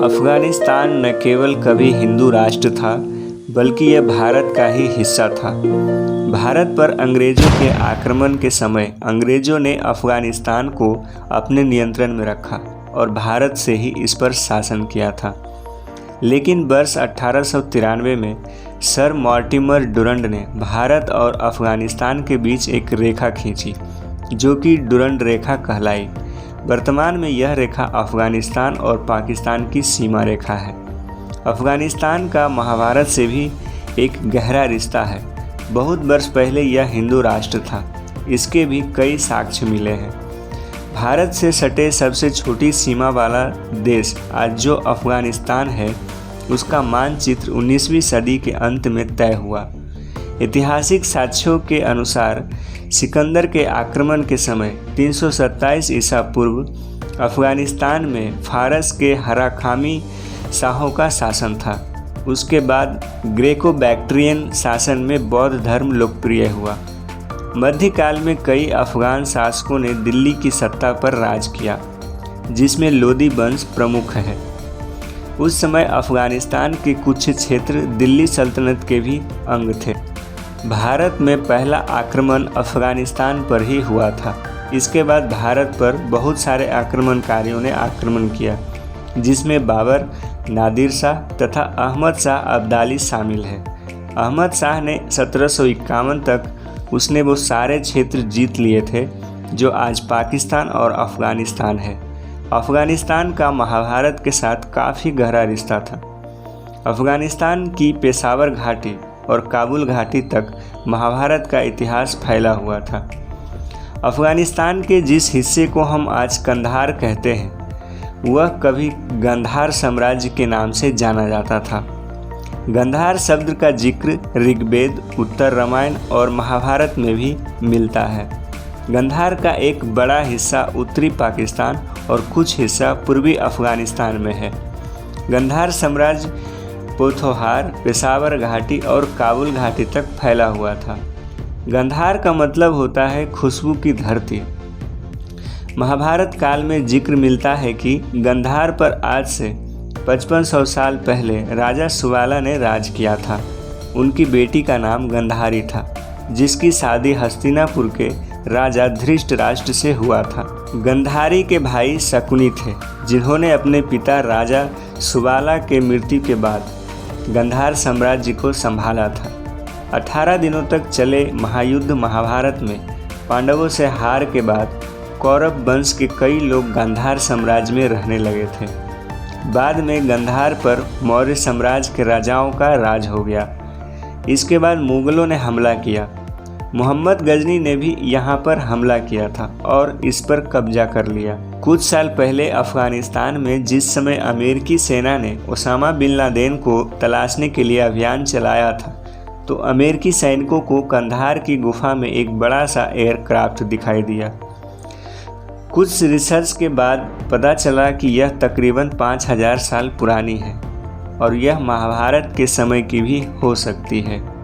अफ़गानिस्तान न केवल कभी हिंदू राष्ट्र था, बल्कि यह भारत का ही हिस्सा था। भारत पर अंग्रेज़ों के आक्रमण के समय अंग्रेज़ों ने अफ़गानिस्तान को अपने नियंत्रण में रखा और भारत से ही इस पर शासन किया था। लेकिन वर्ष 1893 में सर मॉर्टिमर डुरंड ने भारत और अफ़गानिस्तान के बीच एक रेखा खींची, जो कि डुरंड रेखा कहलाई। वर्तमान में यह रेखा अफ़गानिस्तान और पाकिस्तान की सीमा रेखा है। अफ़गानिस्तान का महाभारत से भी एक गहरा रिश्ता है। बहुत वर्ष पहले यह हिंदू राष्ट्र था। इसके भी कई साक्ष्य मिले हैं। भारत से सटे सबसे छोटी सीमा वाला देश आज जो अफ़गानिस्तान है, उसका मानचित्र 19वीं सदी के अंत में तय हुआ। ऐतिहासिक साक्ष्यों के अनुसार सिकंदर के आक्रमण के समय 327 ईसा पूर्व अफ़गानिस्तान में फारस के हराखामी शाहों का शासन था। उसके बाद ग्रेको बैक्ट्रियन शासन में बौद्ध धर्म लोकप्रिय हुआ। मध्यकाल में कई अफ़गान शासकों ने दिल्ली की सत्ता पर राज किया, जिसमें लोदी वंश प्रमुख है। उस समय अफ़गानिस्तान के कुछ क्षेत्र दिल्ली सल्तनत के भी अंग थे। भारत में पहला आक्रमण अफ़गानिस्तान पर ही हुआ था। इसके बाद भारत पर बहुत सारे आक्रमणकारियों ने आक्रमण किया, जिसमें बाबर, नादिर शाह तथा अहमद शाह अब्दाली शामिल है। अहमद शाह ने 1751 तक उसने वो सारे क्षेत्र जीत लिए थे जो आज पाकिस्तान और अफ़गानिस्तान है। अफ़गानिस्तान का महाभारत के साथ काफ़ी गहरा रिश्ता था। अफ़गानिस्तान की पेशावर घाटी और काबुल घाटी तक महाभारत का इतिहास फैला हुआ था। अफ़गानिस्तान के जिस हिस्से को हम आज कंधार कहते हैं, वह कभी गंधार साम्राज्य के नाम से जाना जाता था। गंधार शब्द का जिक्र ऋग्वेद, उत्तर रामायण और महाभारत में भी मिलता है। गंधार का एक बड़ा हिस्सा उत्तरी पाकिस्तान और कुछ हिस्सा पूर्वी अफ़गानिस्तान में है। गंधार साम्राज्य पोठोहार, पेशावर घाटी और काबुल घाटी तक फैला हुआ था। गंधार का मतलब होता है खुशबू की धरती। महाभारत काल में जिक्र मिलता है कि गंधार पर आज से 5500 साल पहले राजा सुबाला ने राज किया था। उनकी बेटी का नाम गंधारी था, जिसकी शादी हस्तिनापुर के राजा धृतराष्ट्र से हुआ था। गंधारी के भाई शकुनी थे, जिन्होंने अपने पिता राजा सुबाला के मृत्यु के बाद गंधार साम्राज्य को संभाला था। 18 दिनों तक चले महायुद्ध महाभारत में पांडवों से हार के बाद कौरव वंश के कई लोग गंधार साम्राज्य में रहने लगे थे। बाद में गंधार पर मौर्य साम्राज्य के राजाओं का राज हो गया। इसके बाद मुगलों ने हमला किया। मोहम्मद गजनी ने भी यहाँ पर हमला किया था और इस पर कब्जा कर लिया। कुछ साल पहले अफ़गानिस्तान में जिस समय अमेरिकी सेना ने ओसामा बिन लादेन को तलाशने के लिए अभियान चलाया था, तो अमेरिकी सैनिकों को कंधार की गुफा में एक बड़ा सा एयरक्राफ्ट दिखाई दिया। कुछ रिसर्च के बाद पता चला कि यह तकरीबन 5000 साल पुरानी है और यह महाभारत के समय की भी हो सकती है।